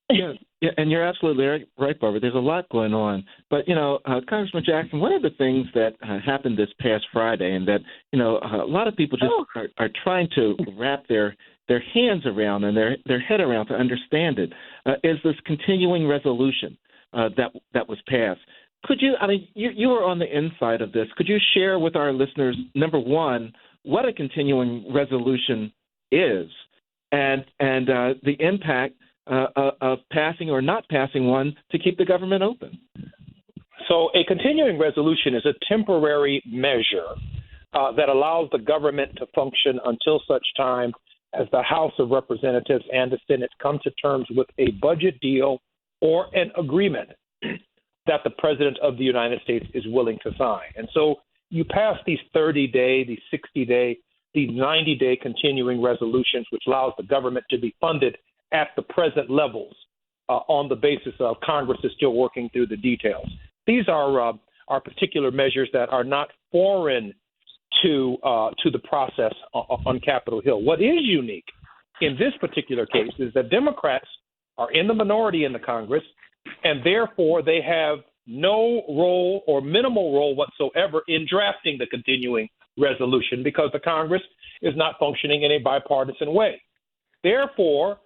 Yeah, yeah, and you're absolutely right, Barbara. There's a lot going on. But, Congressman Jackson, one of the things that happened this past Friday and that, a lot of people just are trying to wrap their hands around and their head around to understand it, is this continuing resolution that was passed. Could you, you were on the inside of this. Could you share with our listeners, number one, what a continuing resolution is and the impact of passing or not passing one to keep the government open? So a continuing resolution is a temporary measure that allows the government to function until such time as the House of Representatives and the Senate come to terms with a budget deal or an agreement that the President of the United States is willing to sign. And so you pass these 30-day, these 60-day, these 90-day continuing resolutions, which allows the government to be funded at the present levels on the basis of Congress is still working through the details. These are particular measures that are not foreign to the process on Capitol Hill. What is unique in this particular case is that Democrats are in the minority in the Congress, and therefore they have no role or minimal role whatsoever in drafting the continuing resolution because the Congress is not functioning in a bipartisan way. Therefore,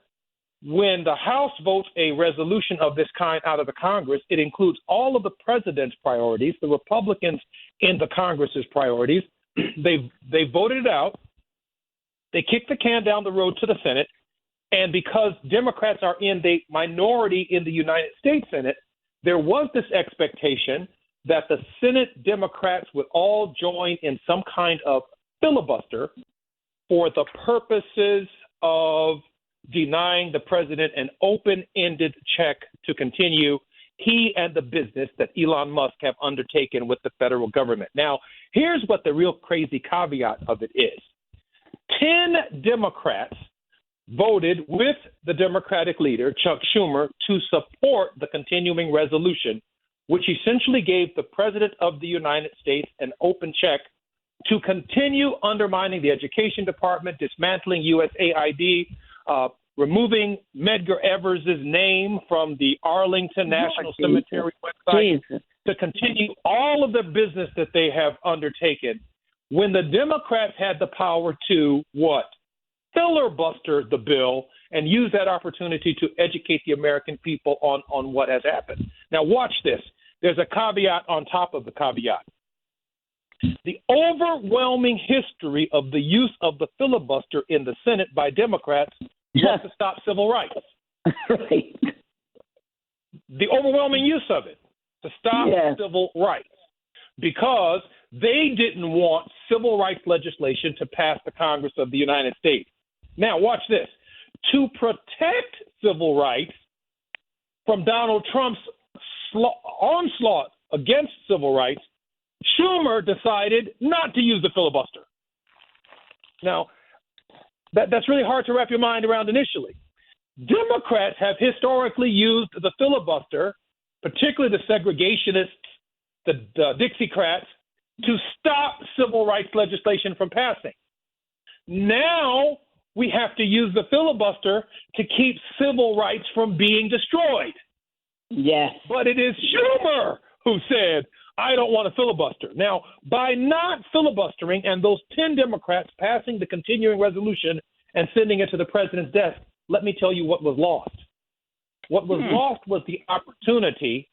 when the House votes a resolution of this kind out of the Congress, it includes all of the president's priorities, the Republicans in the Congress's priorities. They voted it out. They kicked the can down the road to the Senate. And because Democrats are in the minority in the United States Senate, there was this expectation that the Senate Democrats would all join in some kind of filibuster for the purposes of denying the president an open-ended check to continue he and the business that Elon Musk have undertaken with the federal government. Now, here's what the real crazy caveat of it is. 10 Democrats voted with the Democratic leader, Chuck Schumer, to support the continuing resolution, which essentially gave the President of the United States an open check to continue undermining the Education Department, dismantling USAID, removing Medgar Evers' name from the Arlington National Cemetery website, to continue all of the business that they have undertaken when the Democrats had the power to what? Filibuster the bill and use that opportunity to educate the American people on what has happened. Now watch this. There's a caveat on top of the caveat. The overwhelming history of the use of the filibuster in the Senate by Democrats was to stop civil rights. Right. The overwhelming use of it to stop civil rights because they didn't want civil rights legislation to pass the Congress of the United States. Now, watch this. To protect civil rights from Donald Trump's onslaught against civil rights, Schumer decided not to use the filibuster. Now, that's really hard to wrap your mind around initially. Democrats have historically used the filibuster, particularly the segregationists, the Dixiecrats, to stop civil rights legislation from passing. Now we have to use the filibuster to keep civil rights from being destroyed. Yes. But it is Schumer who said, I don't want to filibuster. Now, by not filibustering and those 10 Democrats passing the continuing resolution and sending it to the president's desk, let me tell you what was lost. What was lost was the opportunity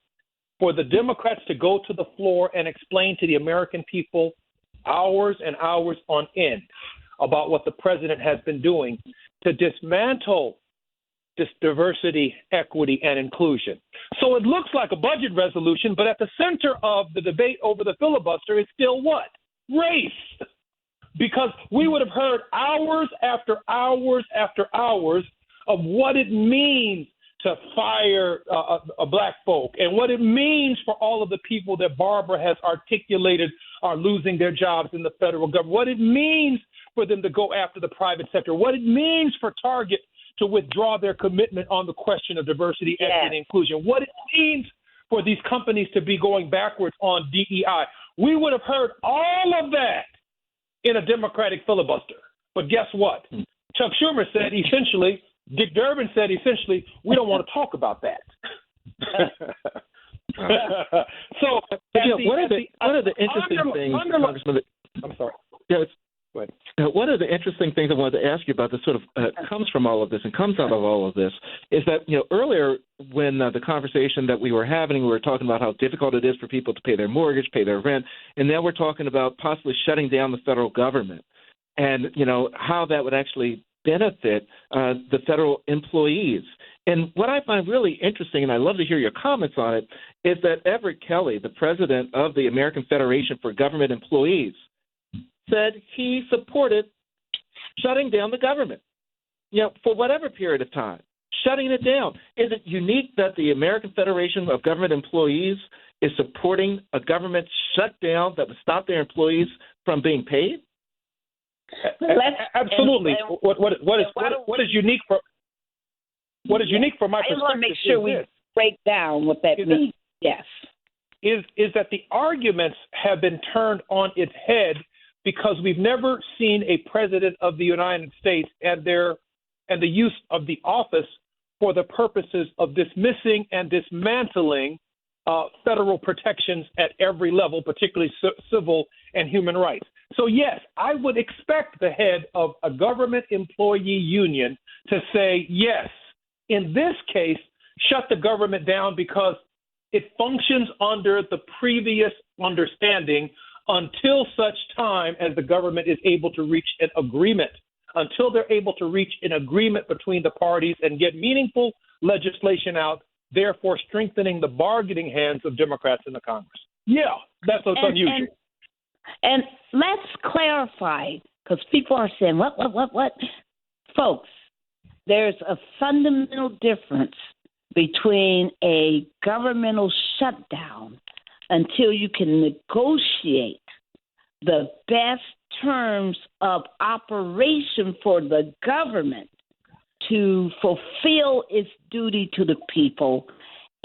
for the Democrats to go to the floor and explain to the American people hours and hours on end about what the president has been doing to dismantle this diversity, equity, and inclusion. So it looks like a budget resolution, but at the center of the debate over the filibuster is still what? Race. Because we would have heard hours after hours after hours of what it means to fire a black folk and what it means for all of the people that Barbara has articulated are losing their jobs in the federal government, what it means for them to go after the private sector, what it means for Target to withdraw their commitment on the question of diversity, equity, and inclusion, what it means for these companies to be going backwards on DEI. We would have heard all of that in a Democratic filibuster. But guess what? Chuck Schumer said, essentially, Dick Durbin said essentially, we don't want to talk about that. So, one of the interesting things, Congressman, I'm sorry. Yeah, Go ahead. one of the interesting things I wanted to ask you about that sort of comes from all of this and comes out of all of this is that, earlier when the conversation that we were having, we were talking about how difficult it is for people to pay their mortgage, pay their rent, and now we're talking about possibly shutting down the federal government and, how that would actually benefit the federal employees. And what I find really interesting, and I'd love to hear your comments on it, is that Everett Kelly, the president of the American Federation for Government Employees, said he supported shutting down the government, for whatever period of time, shutting it down. Is it unique that the American Federation of Government Employees is supporting a government shutdown that would stop their employees from being paid? Absolutely. What is unique for my perspective? I just want to make sure we break down what that means. Yes, is that the arguments have been turned on its head because we've never seen a president of the United States and the use of the office for the purposes of dismissing and dismantling federal protections at every level, particularly civil and human rights. So, yes, I would expect the head of a government employee union to say, yes, in this case, shut the government down because it functions under the previous understanding until such time as the government is able to reach an agreement, until they're able to reach an agreement between the parties and get meaningful legislation out, therefore strengthening the bargaining hands of Democrats in the Congress. Yeah, that's what's unusual. And let's clarify, because people are saying, what? Folks, there's a fundamental difference between a governmental shutdown until you can negotiate the best terms of operation for the government to fulfill its duty to the people,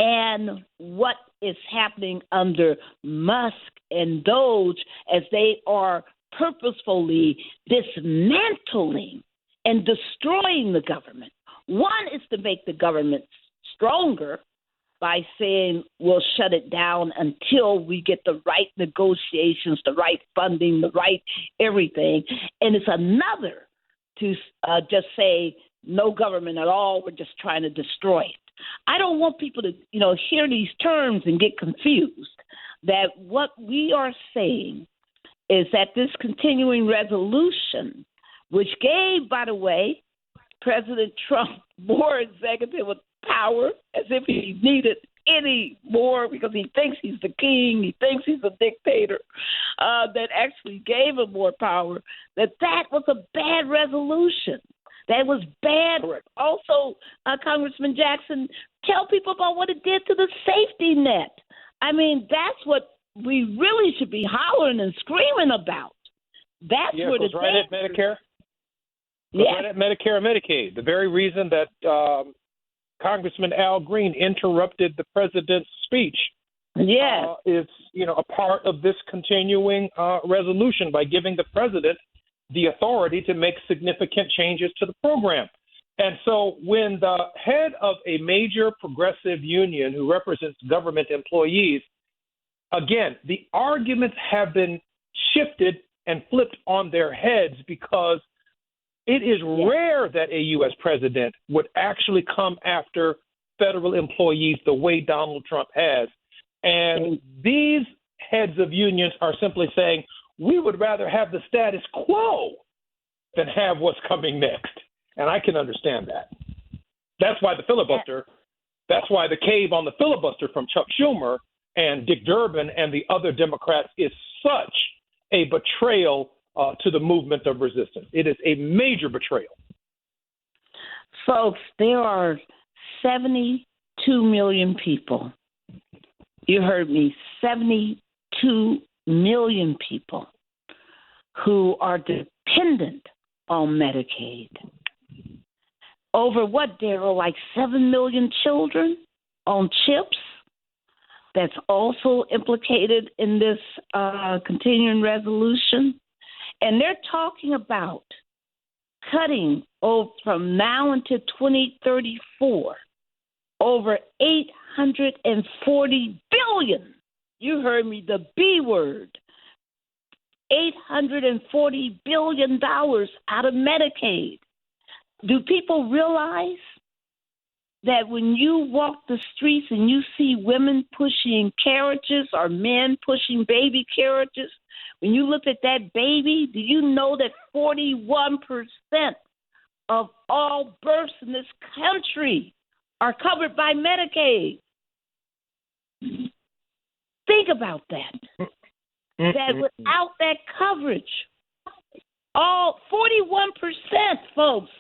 and what is happening under Musk and Doge as they are purposefully dismantling and destroying the government. One is to make the government stronger by saying we'll shut it down until we get the right negotiations, the right funding, the right everything. And it's another to just say no government at all, we're just trying to destroy it. I don't want people to, hear these terms and get confused. That what we are saying is that this continuing resolution, which gave, by the way, President Trump more executive power, as if he needed any more because he thinks he's the king, he thinks he's a dictator, that actually gave him more power, that was a bad resolution. That was bad. Correct. Also, Congressman Jackson, tell people about what it did to the safety net. I mean, that's what we really should be hollering and screaming about. That's where the right at Medicare. Yeah, right at Medicare and Medicaid. The very reason that Congressman Al Green interrupted the president's speech is, a part of this continuing resolution by giving the president the authority to make significant changes to the program. And so when the head of a major progressive union who represents government employees, again, the arguments have been shifted and flipped on their heads because it is rare that a U.S. president would actually come after federal employees the way Donald Trump has. And these heads of unions are simply saying, we would rather have the status quo than have what's coming next. And I can understand that. That's why the filibuster, that's why the cave on the filibuster from Chuck Schumer and Dick Durbin and the other Democrats is such a betrayal to the movement of resistance. It is a major betrayal. Folks, there are 72 million people. You heard me, 72 million people who are dependent on Medicaid. Over what, Daryl, like 7 million children on CHIPS that's also implicated in this continuing resolution. And they're talking about cutting from now until 2034 over $840 billion. You heard me, the B word. $840 billion out of Medicaid. Do people realize that when you walk the streets and you see women pushing carriages or men pushing baby carriages, when you look at that baby, do you know that 41% of all births in this country are covered by Medicaid? Think about that. That without that coverage, all 41%, folks,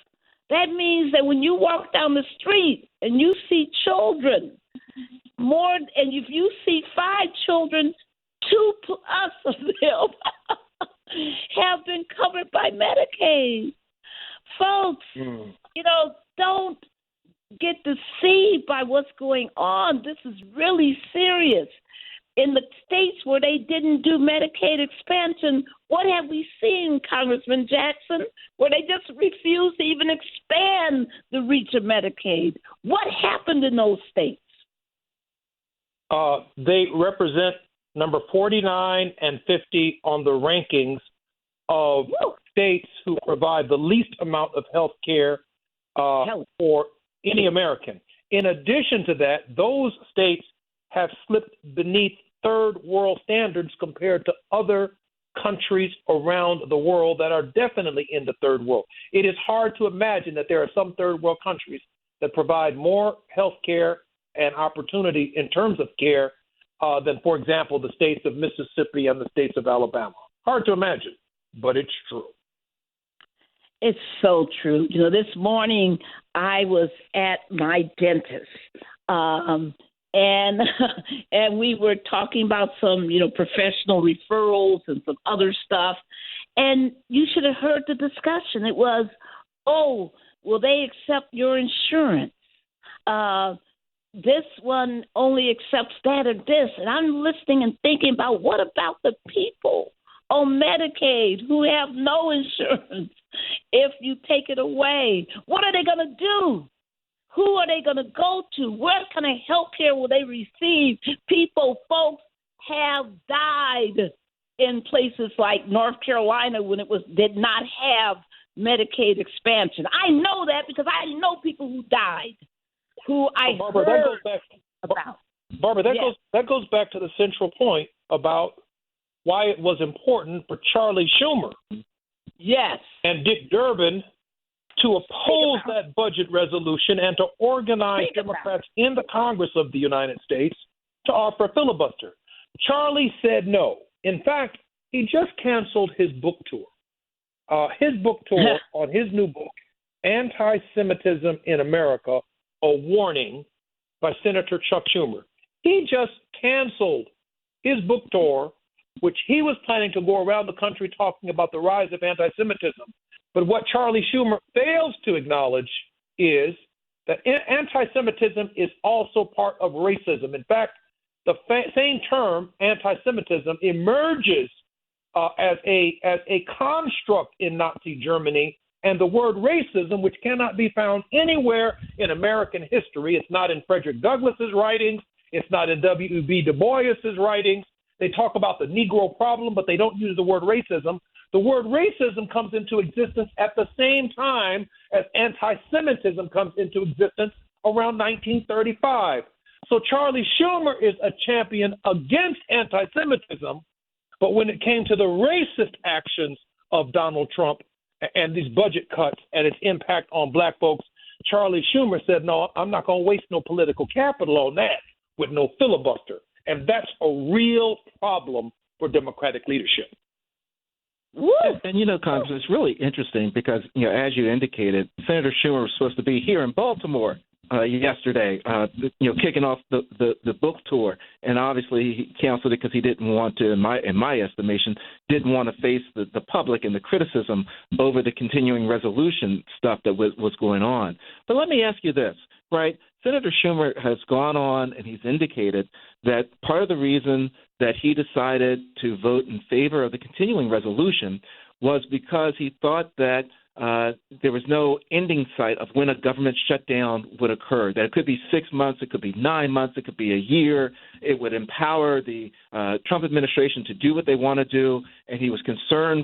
that means that when you walk down the street and you see children, and if you see 5 children, 2 plus of them have been covered by Medicaid. Folks, don't get deceived by what's going on. This is really serious. In the states where they didn't do Medicaid expansion, what have we seen, Congressman Jackson, where they just refused to even expand the reach of Medicaid? What happened in those states? They represent number 49 and 50 on the rankings of states who provide the least amount of health care for any American. In addition to that, those states have slipped beneath third world standards compared to other countries around the world that are definitely in the third world. It is hard to imagine that there are some third world countries that provide more health care and opportunity in terms of care than, for example, the states of Mississippi and the states of Alabama. Hard to imagine, but it's true. It's so true. This morning I was at my dentist, and we were talking about some, professional referrals and some other stuff. And you should have heard the discussion. It was, will they accept your insurance? This one only accepts that or this. And I'm listening and thinking about, what about the people on Medicaid who have no insurance? If you take it away, what are they going to do? Who are they going to go to? What kind of health care will they receive? Folks have died in places like North Carolina when did not have Medicaid expansion. I know that because I know people who died, who I Barbara, heard that goes back, about. Barbara, that goes back to the central point about why it was important for Charlie Schumer and Dick Durbin to oppose that budget resolution and to organize Democrats in the Congress of the United States to offer a filibuster. Charlie said no. In fact, he just canceled his book tour. His book tour on his new book, Anti-Semitism in America, A Warning, by Senator Chuck Schumer. He just canceled his book tour, which he was planning to go around the country talking about the rise of anti-Semitism. But what Charlie Schumer fails to acknowledge is that anti-Semitism is also part of racism. In fact, the same term, anti-Semitism, emerges as a construct in Nazi Germany, and the word racism, which cannot be found anywhere in American history. It's not in Frederick Douglass's writings. It's not in W.E.B. Du Bois's writings. They talk about the Negro problem, but they don't use the word racism. The word racism comes into existence at the same time as anti-Semitism comes into existence around 1935. So Charlie Schumer is a champion against anti-Semitism, but when it came to the racist actions of Donald Trump and these budget cuts and its impact on black folks, Charlie Schumer said, no, I'm not going to waste no political capital on that with no filibuster. And that's a real problem for Democratic leadership. And Congressman, it's really interesting because, as you indicated, Senator Schumer was supposed to be here in Baltimore yesterday, kicking off the book tour, and obviously he canceled it because he didn't want to, in my estimation, didn't want to face the public and the criticism over the continuing resolution stuff that was going on. But let me ask you this, right? Senator Schumer has gone on and he's indicated that part of the reason that he decided to vote in favor of the continuing resolution was because he thought that there was no ending sight of when a government shutdown would occur, that it could be 6 months, it could be 9 months, it could be a year. It would empower the Trump administration to do what they want to do, and he was concerned